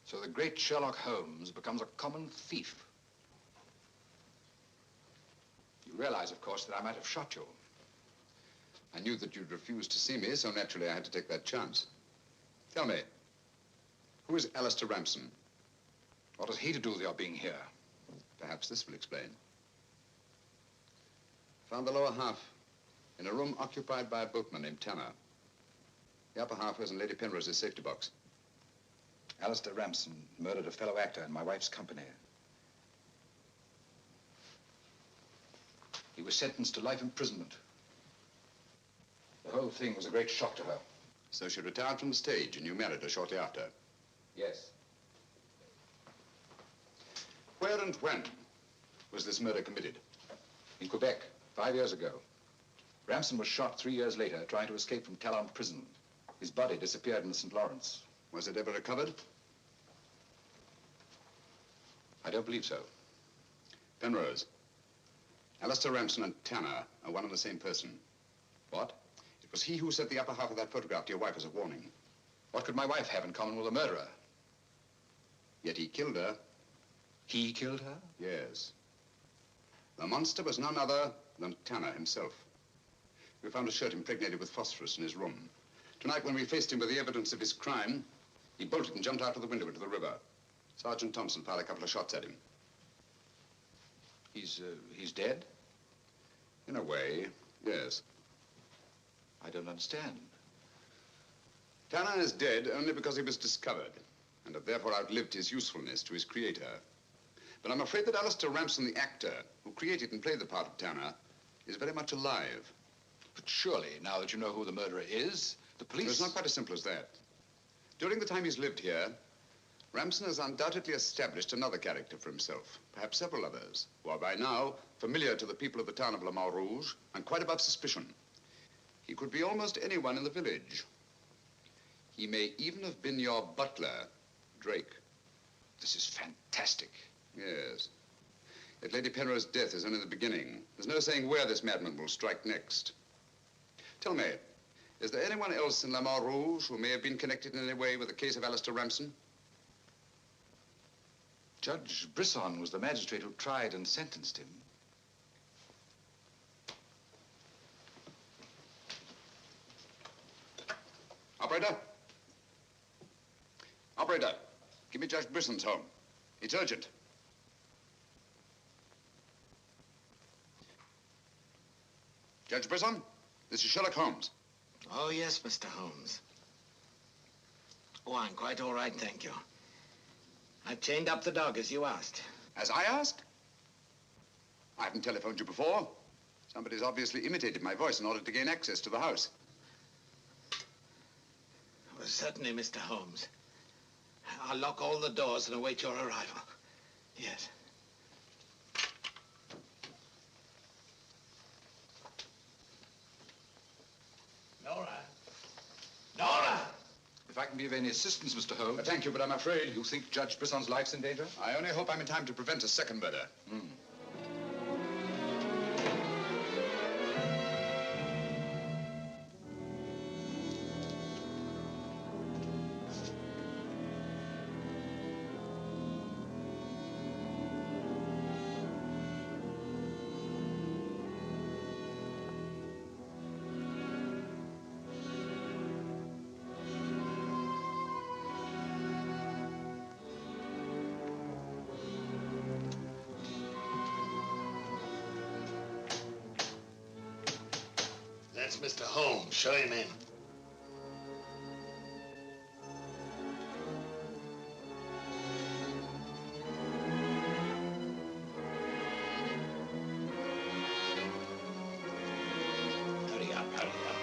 So the great Sherlock Holmes becomes a common thief. You realize, of course, that I might have shot you. I knew that you'd refuse to see me, so naturally I had to take that chance. Tell me, who is Alistair Ramson? What has he to do with your being here? Perhaps this will explain. Found the lower half in a room occupied by a boatman named Tanner. The upper half was in Lady Penrose's safety box. Alistair Ramson murdered a fellow actor in my wife's company. He was sentenced to life imprisonment. The whole thing was a great shock to her. So she retired from the stage and you married her shortly after? Yes. Where and when was this murder committed? In Quebec, 5 years ago. Ramson was shot 3 years later trying to escape from Talon prison. His body disappeared in the St. Lawrence. Was it ever recovered? I don't believe so. Penrose, Alistair Ramson and Tanner are one and the same person. What? It was he who sent the upper half of that photograph to your wife as a warning. What could my wife have in common with a murderer? Yet he killed her. He killed her? Yes. The monster was none other than Tanner himself. We found a shirt impregnated with phosphorus in his room. Tonight, when we faced him with the evidence of his crime, he bolted and jumped out of the window into the river. Sergeant Thompson fired a couple of shots at him. He's dead? In a way, yes. I don't understand. Tanner is dead only because he was discovered, and had therefore outlived his usefulness to his creator. But I'm afraid that Alistair Ramson, the actor, who created and played the part of Tanner, is very much alive. But surely, now that you know who the murderer is, the police... It's not quite as simple as that. During the time he's lived here, Ramson has undoubtedly established another character for himself, perhaps several others, who are by now familiar to the people of the town of Le Mans Rouge and quite above suspicion. He could be almost anyone in the village. He may even have been your butler, Drake. This is fantastic. Yes. Yet Lady Penrose's death is only the beginning. There's no saying where this madman will strike next. Tell me, is there anyone else in Le Mans Rouge who may have been connected in any way with the case of Alistair Ramson? Judge Brisson was the magistrate who tried and sentenced him. Operator? Operator, give me Judge Brisson's home. It's urgent. Judge Brisson, this is Sherlock Holmes. Oh, yes, Mr. Holmes. Oh, I'm quite all right, thank you. I've chained up the dog, as you asked. As I asked? I haven't telephoned you before. Somebody's obviously imitated my voice in order to gain access to the house. Certainly, Mr. Holmes. I'll lock all the doors and await your arrival. Yes. Nora! Nora! If I can be of any assistance, Mr. Holmes. Thank you, but I'm afraid. You think Judge Brisson's life's in danger? I only hope I'm in time to prevent a second murder. That's Mr. Holmes. Show him in. Hurry up, hurry up.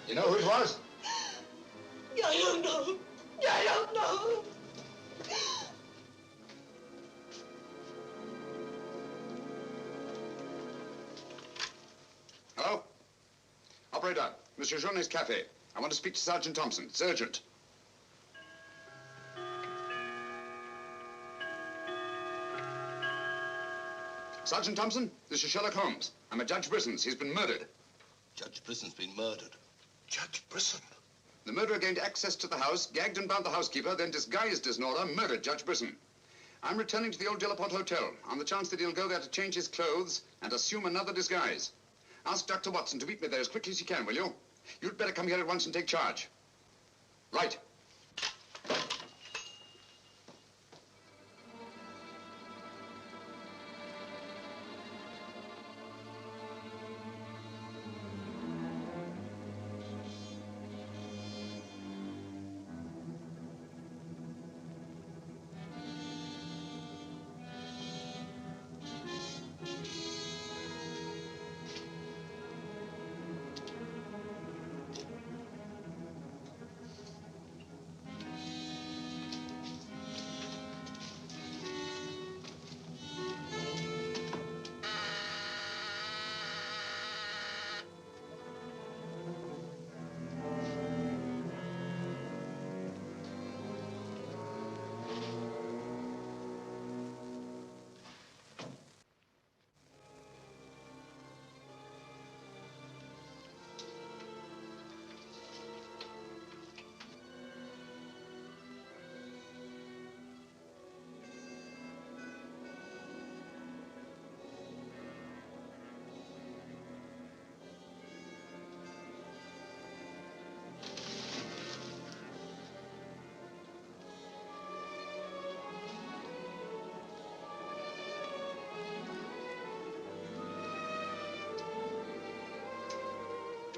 You know who it was? I don't know. I don't know. Hello? Operator, Monsieur Journet's cafe. I want to speak to Sergeant Thompson. It's urgent. Sergeant Thompson, this is Sherlock Holmes. I'm at Judge Brisson's. He's been murdered. Judge Brisson's been murdered. Judge Brisson? The murderer gained access to the house, gagged and bound the housekeeper, then disguised as Nora, murdered Judge Brisson. I'm returning to the old Delaporte Hotel on the chance that he'll go there to change his clothes and assume another disguise. Ask Dr. Watson to meet me there as quickly as he can, will you? You'd better come here at once and take charge. Right.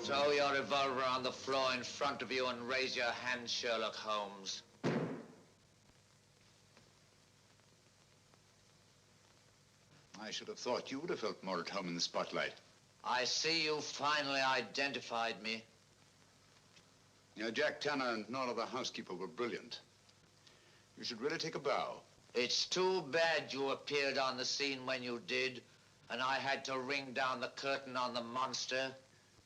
Throw your revolver on the floor in front of you and raise your hand, Sherlock Holmes. I should have thought you would have felt more at home in the spotlight. I see you finally identified me. You know, Jack Tanner and Nora the housekeeper were brilliant. You should really take a bow. It's too bad you appeared on the scene when you did, and I had to ring down the curtain on the monster.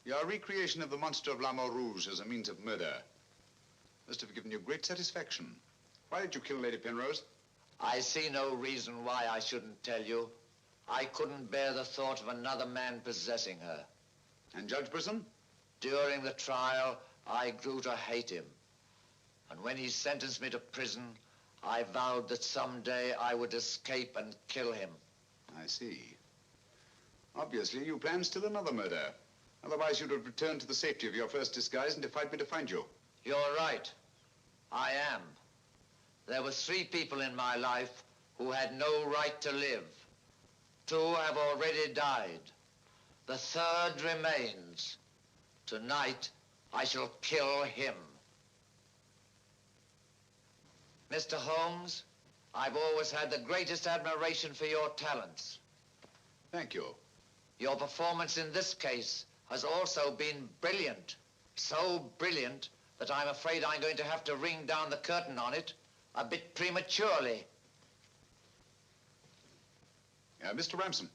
Your recreation of the monster of La Mort Rouge as a means of murder must have given you great satisfaction. Why did you kill Lady Penrose? I see no reason why I shouldn't tell you. I couldn't bear the thought of another man possessing her. And Judge Brisson? During the trial, I grew to hate him. And when he sentenced me to prison, I vowed that someday I would escape and kill him. I see. Obviously, you planned still another murder. Otherwise, you'd have returned to the safety of your first disguise and defied me to find you. You're right. I am. There were 3 people in my life who had no right to live. 2 have already died. The 3rd remains. Tonight, I shall kill him. Mr. Holmes, I've always had the greatest admiration for your talents. Thank you. Your performance in this case has also been brilliant. So brilliant that I'm afraid I'm going to have to ring down the curtain on it a bit prematurely. Mr. Ramson,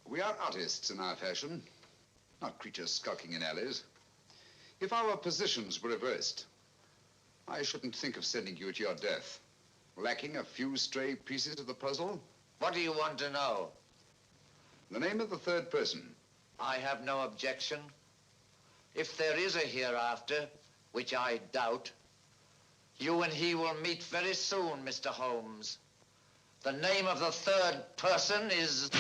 we are artists in our fashion, not creatures skulking in alleys. If our positions were reversed, I shouldn't think of sending you to your death. Lacking a few stray pieces of the puzzle? What do you want to know? The name of the 3rd person. I have no objection. If there is a hereafter, which I doubt, you and he will meet very soon, Mr. Holmes. The name of the 3rd person is...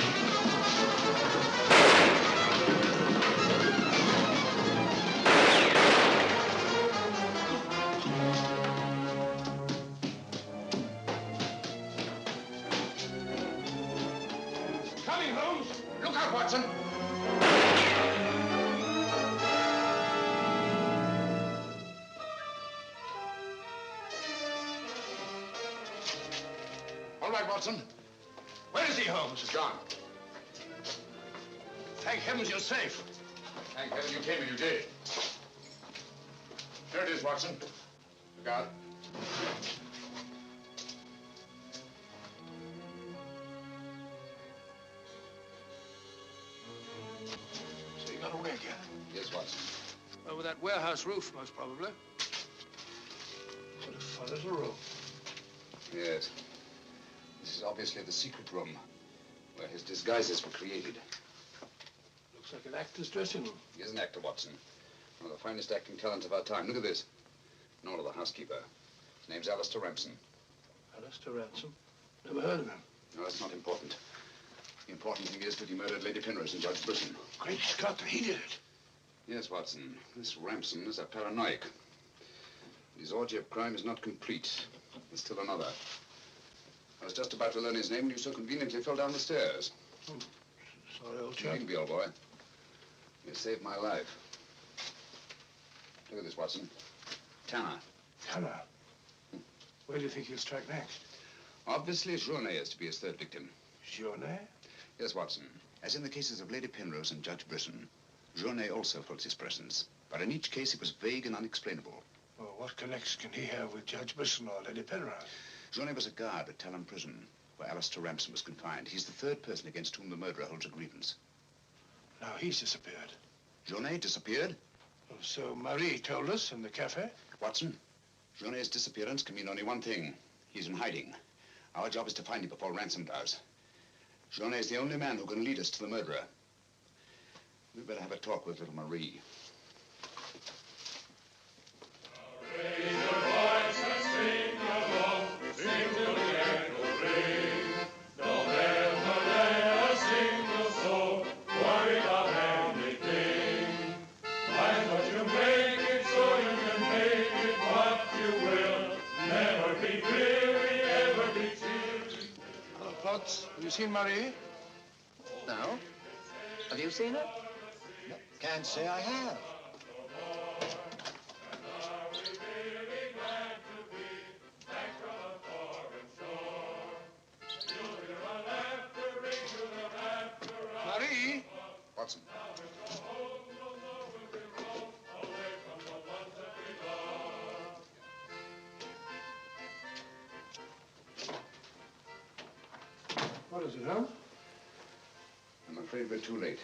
Coming, Holmes! Look out, Watson! All right, Watson. Where is he, Holmes? He's gone. Thank heavens you're safe. Thank heaven you came and you did. There it is, Watson. Look out. So you got away again? Yes, Watson. Over that warehouse roof, most probably. Sort of follows a rope. Yes. This is obviously the secret room where his disguises were created. Looks like an actor's dressing room. He is an actor, Watson. One of the finest acting talents of our time. Look at this. Nora, the housekeeper. His name's Alistair Ramson. Alistair Ransom? Never heard of him. No, that's not important. The important thing is that he murdered Lady Penrose and Judge Brisson. Great Scott, he did it. Yes, Watson. This Ramson is a paranoiac. His orgy of crime is not complete. There's still another. I was just about to learn his name when you so conveniently fell down the stairs. Oh, sorry, old chap. Needn't be, old boy. You saved my life. Look at this, Watson. Tanner. Tanner? Where do you think he'll strike next? Obviously, Journet is to be his 3rd victim. Journet? Yes, Watson. As in the cases of Lady Penrose and Judge Brisson, Journet also felt his presence. But in each case, it was vague and unexplainable. Well, what connection can he have with Judge Brisson or Lady Penrose? Journet was a guard at Talon Prison, where Alistair Ramson was confined. He's the 3rd person against whom the murderer holds a grievance. Now he's disappeared. Journet disappeared? Oh, so Marie told us in the cafe? Watson, Journet's disappearance can mean only one thing. He's in hiding. Our job is to find him before Ransom does. Journet is the only man who can lead us to the murderer. We'd better have a talk with little Marie. Raise your voice and sing along, sing till the echo ring. Don't ever let a single soul worry about anything. Find what you make it so you can make it what you will. Never be dreary, ever be cheery. Hello, Potts. Have you seen Marie? No. Have you seen her? Can't say I have. What is it, Holmes? I'm afraid we're too late.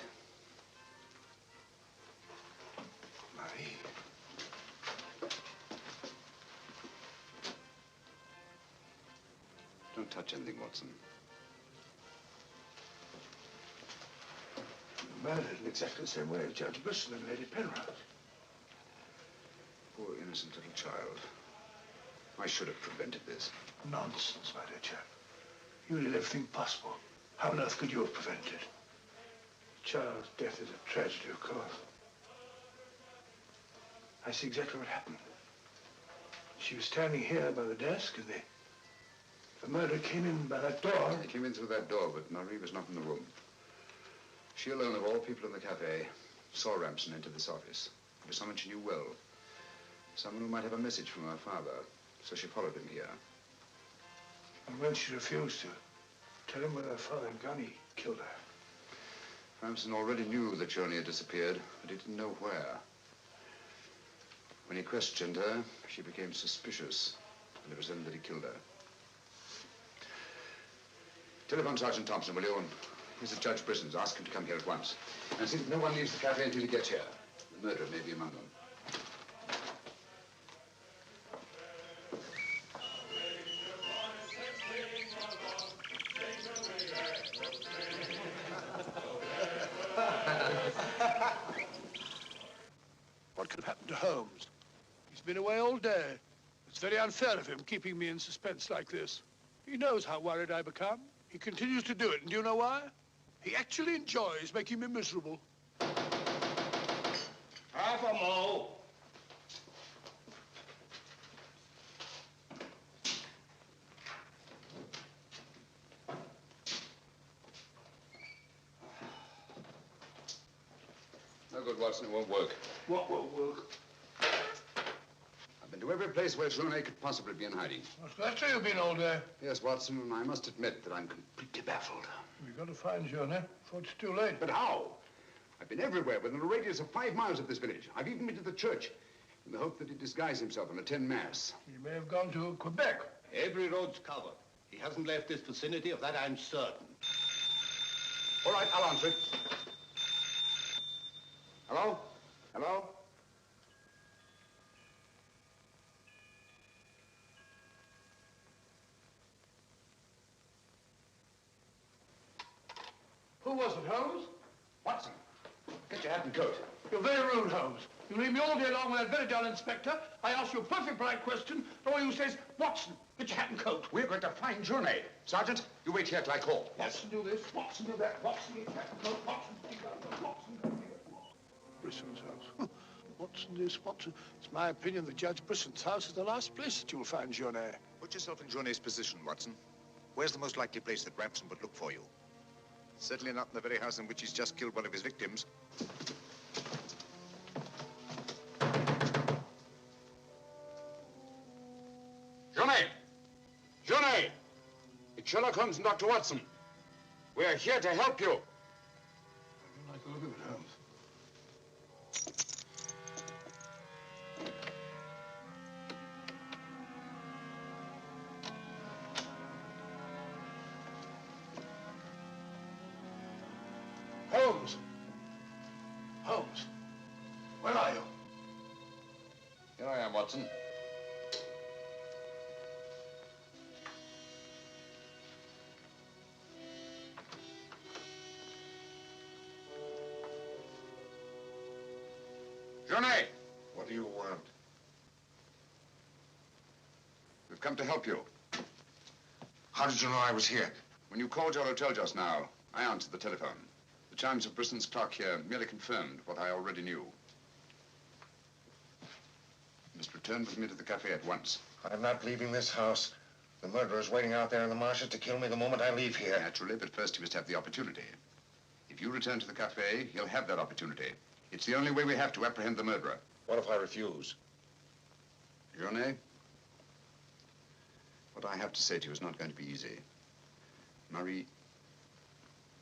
Marie. Don't touch anything, Watson. Murdered in exactly the same way as Judge Brisson and Lady Penrose. Poor innocent little child. I should have prevented this. Nonsense, my dear chap. You did everything possible. How on earth could you have prevented it? The child's death is a tragedy, of course. I see exactly what happened. She was standing here by the desk, and the murderer came in by that door. He came in through that door, but Marie was not in the room. She alone, of all people in the cafe, saw Ramson enter this office. It was someone she knew well. Someone who might have a message from her father. So she followed him here. And when she refused to tell him where her father had gone, he killed her. Ramson already knew that Johnny had disappeared, but he didn't know where. When he questioned her, she became suspicious, and it was then that he killed her. Telephone Sergeant Thompson, will you? He's at Judge Brisson's. Ask him to come here at once. And see that no one leaves the cafe until he gets here. The murderer may be among them. What could have happened to Holmes? He's been away all day. It's very unfair of him keeping me in suspense like this. He knows how worried I become. He continues to do it, and do you know why? He actually enjoys making me miserable. Half a mo. No good, Watson. It won't work. What won't work? I've been to every place where Journey could possibly be in hiding. That's where you've been all day. Yes, Watson, and I must admit that I'm completely baffled. We've got to find Journey before it's too late. But how? I've been everywhere within a radius of 5 miles of this village. I've even been to the church in the hope that he'd disguise himself and attend Mass. He may have gone to Quebec. Every road's covered. He hasn't left this vicinity, of that I'm certain. All right, I'll answer it. Hello? Hello? Who was it, Holmes? Watson, get your hat and coat. You're very rude, Holmes. You leave me all day long with that very dull inspector. I ask you a perfect bright question, and all you say is, Watson, get your hat and coat. We're going to find Journey. Sergeant, you wait here till I call. Watson, do this. Watson, do that. Watson, get your hat and coat. Watson, take that. Watson, come here. Brisson's house. Watson, this, Watson. It's my opinion that Judge Brisson's house is the last place that you'll find Journey. Put yourself in Journey's position, Watson. Where's the most likely place that Ramson would look for you? Certainly not in the very house in which he's just killed one of his victims. Journey! Journey! It's Sherlock Holmes and Dr. Watson. We're here to help you. I don't like the look of it, Holmes. Holmes! Holmes! Where are you? Here I am, Watson. Journey! What do you want? We've come to help you. How did you know I was here? When you called your hotel just now, I answered the telephone. The chimes of Brisson's clock here merely confirmed what I already knew. You must return with me to the cafe at once. I'm not leaving this house. The murderer's waiting out there in the marshes to kill me the moment I leave here. Naturally, but first he must have the opportunity. If you return to the cafe, he'll have that opportunity. It's the only way we have to apprehend the murderer. What if I refuse? Journey, what I have to say to you is not going to be easy. Marie...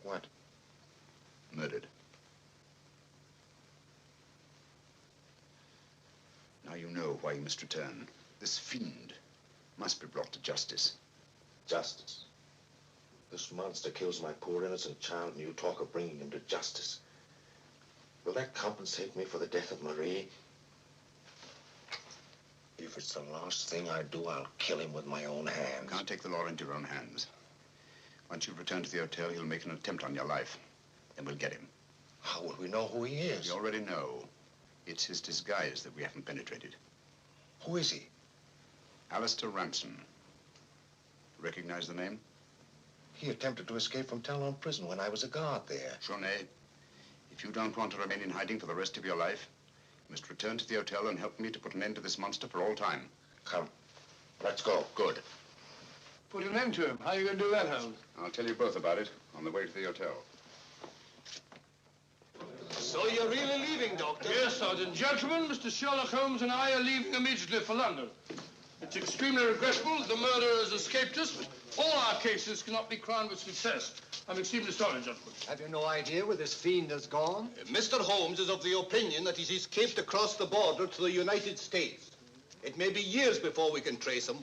What? Murdered. Now you know why you must return. This fiend must be brought to justice. Justice? This monster kills my poor innocent child, and you talk of bringing him to justice. Will that compensate me for the death of Marie? If it's the last thing I do, I'll kill him with my own hands. You can't take the law into your own hands. Once you've returned to the hotel, he'll make an attempt on your life. Then we'll get him. How will we know who he is? We already know. It's his disguise that we haven't penetrated. Who is he? Alistair Ramson. Recognize the name? He attempted to escape from Talon prison when I was a guard there. Journey, if you don't want to remain in hiding for the rest of your life, you must return to the hotel and help me to put an end to this monster for all time. Come. Let's go. Good. Put an end to him. How are you going to do that, Holmes? I'll tell you both about it on the way to the hotel. So you're really leaving, Doctor? Yes, Sergeant. Gentlemen, Mr. Sherlock Holmes and I are leaving immediately for London. It's extremely regrettable that the murderer has escaped us, but all our cases cannot be crowned with success. I'm extremely sorry, gentlemen. Have you no idea where this fiend has gone? Mr. Holmes is of the opinion that he's escaped across the border to the United States. It may be years before we can trace him,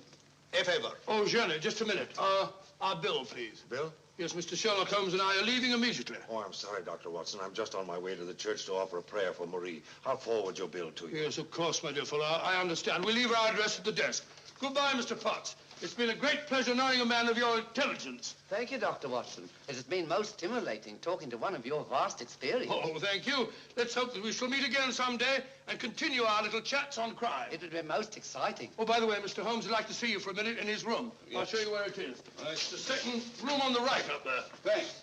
if ever. Oh, Jenny, just a minute. Our bill, please. Bill? Yes, Mr. Sherlock Holmes and I are leaving immediately. Oh, I'm sorry, Dr. Watson. I'm just on my way to the church to offer a prayer for Marie. I'll forward your bill to you. Yes, of course, my dear fellow. I understand. We'll leave our address at the desk. Goodbye, Mr. Potts. It's been a great pleasure knowing a man of your intelligence. Thank you, Dr. Watson. It has been most stimulating talking to one of your vast experience. Oh, thank you. Let's hope that we shall meet again someday and continue our little chats on crime. It would be most exciting. Oh, by the way, Mr. Holmes would like to see you for a minute in his room. Yes. I'll show you where it is. It's the second room on the right up there. Thanks.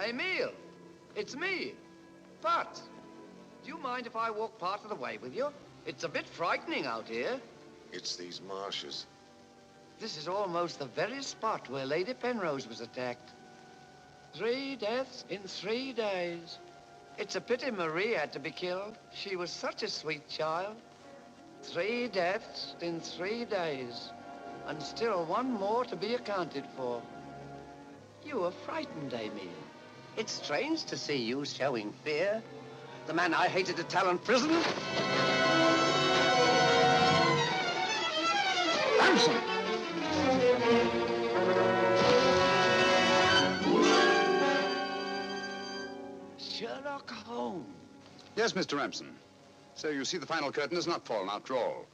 Emile, it's me. But, do you mind if I walk part of the way with you? It's a bit frightening out here. It's these marshes. This is almost the very spot where Lady Penrose was attacked. 3 deaths in 3 days. It's a pity Marie had to be killed. She was such a sweet child. 3 deaths in 3 days. And still one more to be accounted for. You were frightened, Emile. It's strange to see you showing fear. The man I hated at Talon prison. Ramson! Sherlock Holmes. Yes, Mr. Ramson. So you see the final curtain has not fallen after all.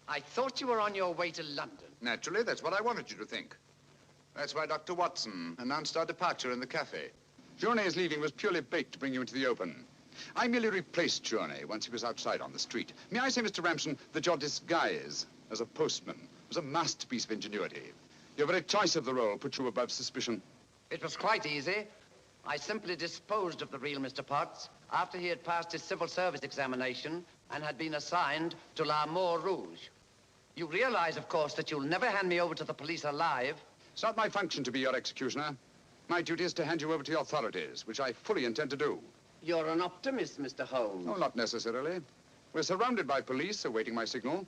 I thought you were on your way to London. Naturally, that's what I wanted you to think. That's why Dr. Watson announced our departure in the cafe. Journey's leaving was purely bait to bring you into the open. I merely replaced Journey once he was outside on the street. May I say, Mr. Ramson, that your disguise as a postman was a masterpiece of ingenuity. Your very choice of the role put you above suspicion. It was quite easy. I simply disposed of the real Mr. Potts after he had passed his civil service examination and had been assigned to La Moor Rouge. You realize, of course, that you'll never hand me over to the police alive. It's not my function to be your executioner. My duty is to hand you over to the authorities, which I fully intend to do. You're an optimist, Mr. Holmes. No, not necessarily. We're surrounded by police awaiting my signal.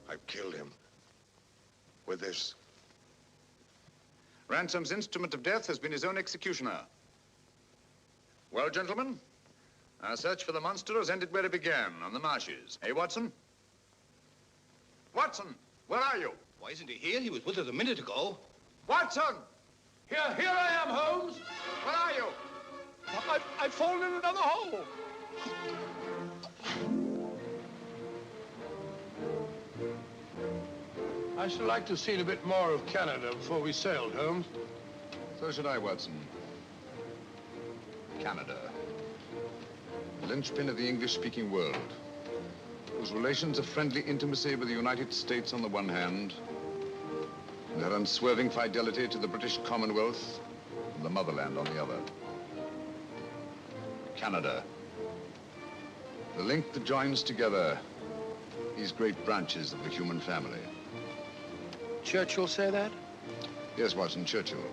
I've killed him. With this. Ransom's instrument of death has been his own executioner. Well, gentlemen, our search for the monster has ended where it began, on the marshes. Eh, Watson? Watson, where are you? Why isn't he here? He was with us a minute ago. Watson! Here I am, Holmes. Where are you? I've fallen in another hole. I should like to have seen a bit more of Canada before we sailed, Holmes. So should I, Watson. Canada. The linchpin of the English-speaking world, whose relations of friendly intimacy with the United States on the one hand, and their unswerving fidelity to the British Commonwealth and the motherland on the other. Canada. The link that joins together these great branches of the human family. Churchill say that? Yes, Watson, Churchill.